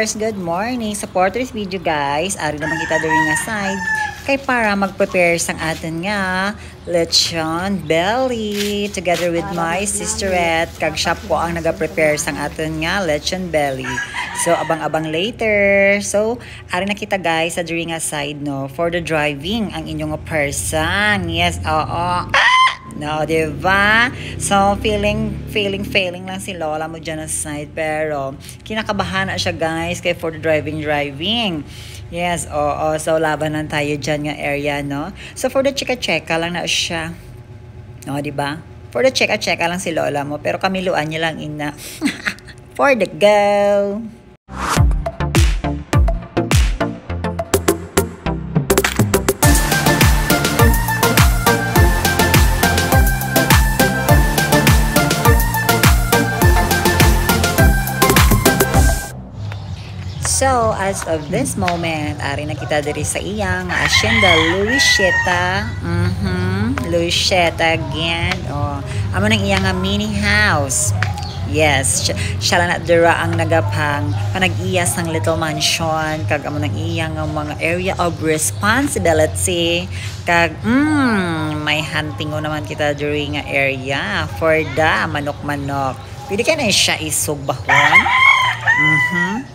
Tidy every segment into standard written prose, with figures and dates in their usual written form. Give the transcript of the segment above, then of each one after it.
Kahanders, good morning. Sa for this video guys, ari naman kita during nga side kay para mag-prepare sang atin nga lechon belly together with my sisterette. Kag shop ko ang naga-prepare sang atin nga lechon belly. So abang-abang later. So ari na kita guys sa during nga side no for the driving ang inyong person. Yes, oo. No, diba? So, failing lang si Lola mo dyan na side. Pero, kinakabahan na siya guys kay for the driving. Yes, oo. So, labanan tayo dyan nga area, no? So, for the chika-cheka lang na siya. No, diba? For the cheka-cheka lang si Lola mo. Pero kamiluan niya lang ina. For the go! So, as of this moment, ari na kita diri sa iyang Hacienda Luisieta. Luisieta again. Oh, amo nang iyang mini house. Yes, siya lang na dira ang nagapang panag-iyas ng little mansion. Kag amo nang iyang mga area of responsibility. Kag, may hunting naman kita diri nga area for the manok-manok. Pwede ka na siya isugbahon.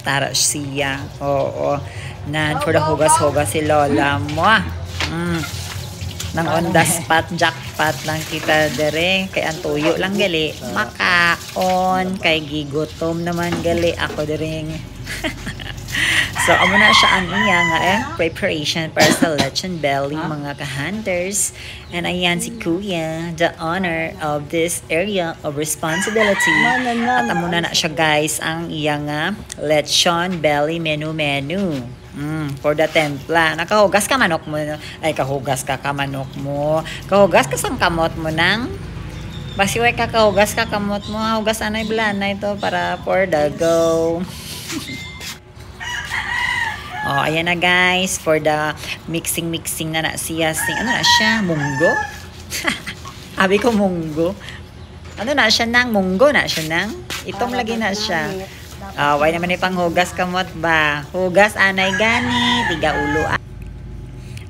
Tara siya. Oo. Nan for the hugas-hugas si Lola mo. Nang on the spot jackpot lang kita dere kay ang tuyo lang gali makaon kay gigutom naman gali ako dering. So amo na siya ang iya nga preparation para sa lechon belly mga ka-hunters. And ayan si Kuya, the owner of this area of responsibility. At amo na siya guys ang iya nga lechon belly menu. For the templa. Nakahugas ka manok mo. Ay, kahugas ka manok mo. Kahugas ka sang kamot mo nang basiway ka kahugas ka kamot mo. Hugas anay blana ito para for the go. Oh, ayan na guys, for the mixing na siya. Ano na siya? Munggo? Abi ko munggo. Ano na siya nang? Munggo na siya nang? Itong lagi na siya. Why naman ipang hugas kamot ba? Hugas anay gani, tiga ulo.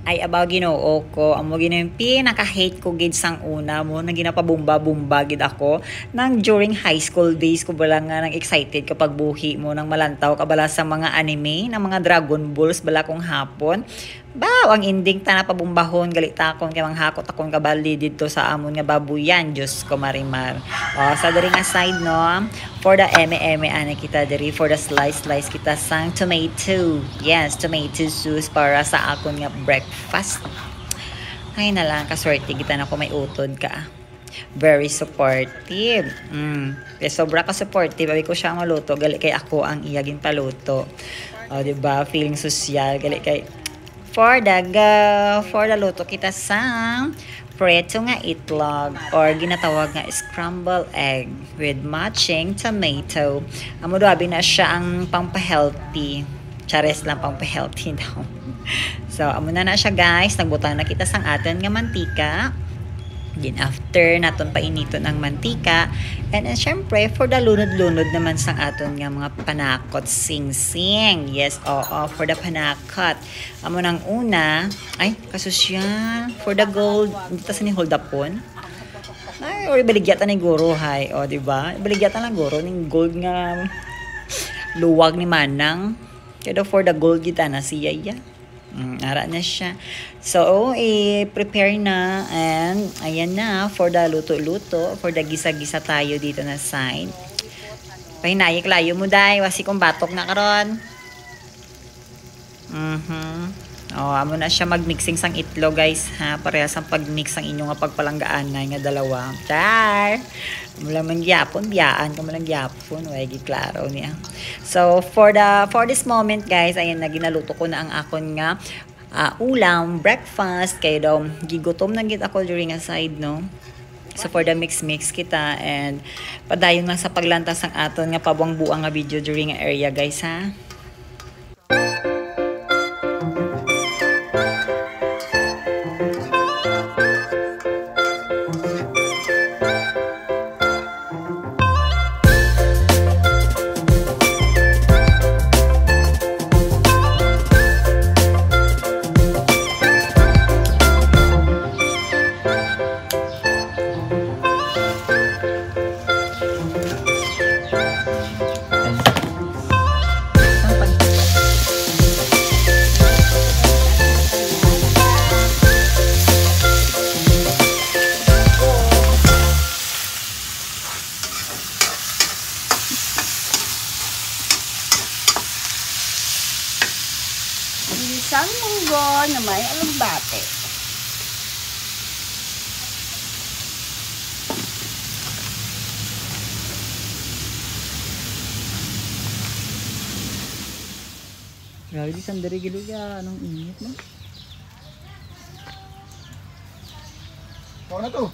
Ay abaw Ginoo ko, amo gina yung pinaka-hate ko gid sang una mo na ginapabumba gid ako nang during high school days ko bala nga nang excited kapag buhi mo nang malantaw kabala sa mga anime ng mga Dragon Balls bala kong hapon. Ang ending ta na pabumbahon galita akon kay manghakot akon kabali didto sa amon nga babuyan. Diyos ko marimar. Sa diri nga side no, for the eme ana kita diri for the slice kita sang tomato. Yes, tomato sauce para sa akon nga breakfast. Ay na lang kaswerte kita na ko may utod ka. Very supportive. Kaya sobra ka supportive. Abi ko siya maluto gali kay ako ang iyagin paluto. Diba? Feeling social gali kay for the luto kita sang preto nga itlog or ginatawag nga scrambled egg with matching tomato. Amo do abi na siya ang pampa-healthy. Chares lang pampa-healthy daw. So amo na siya guys, nagbutang na kita sang aton nga mantika. Then after naton painiton ang mantika, and syempre for the lunod naman sang aton nga mga panakot sing-sing. Yes, for the panakot. Amo nang una, ay kasosyal for the gold, hindi ta sa ni hold upon. Ay, or baligyatan ni guro hay, di ba? Baligyatan lang guro ning gold nga luwag ni manang. Kaya for the gold kita na siya ya. Ara na siya. So, prepare na. And, ayan na. For the luto-luto. For the gisa-gisa tayo dito na side. Pahinayik layo mo day. Wasi kong batok na karon. Amo na siya mag-mixing sang itlog guys. Ha? Parehas ang pag-mix ang inyong pagpalanggaan na nga dalawa. Char! Mula man gyapon, biyaan ka malang gyapon. Wagi klaro niya. So, for this moment guys, ayan na ginaluto ko na ang akon nga ulam, breakfast. Kaya daw, gigutom na git ako during a side, no? So, for the mix kita and padayon lang sa paglantas ang aton nga pabuang-buang nga video during nga area guys, ha? Ikaw na may alumbate. Grabe di sandari gilo ya. Anong init mo? Kau na to.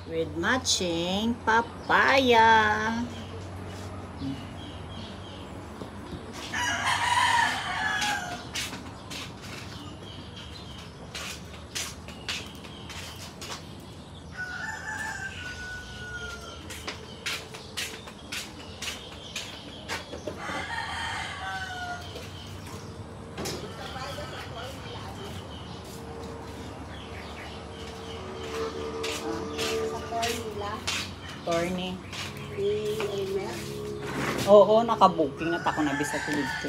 With matching papaya. Corny. Oo, naka-booking at ako nabisa dito.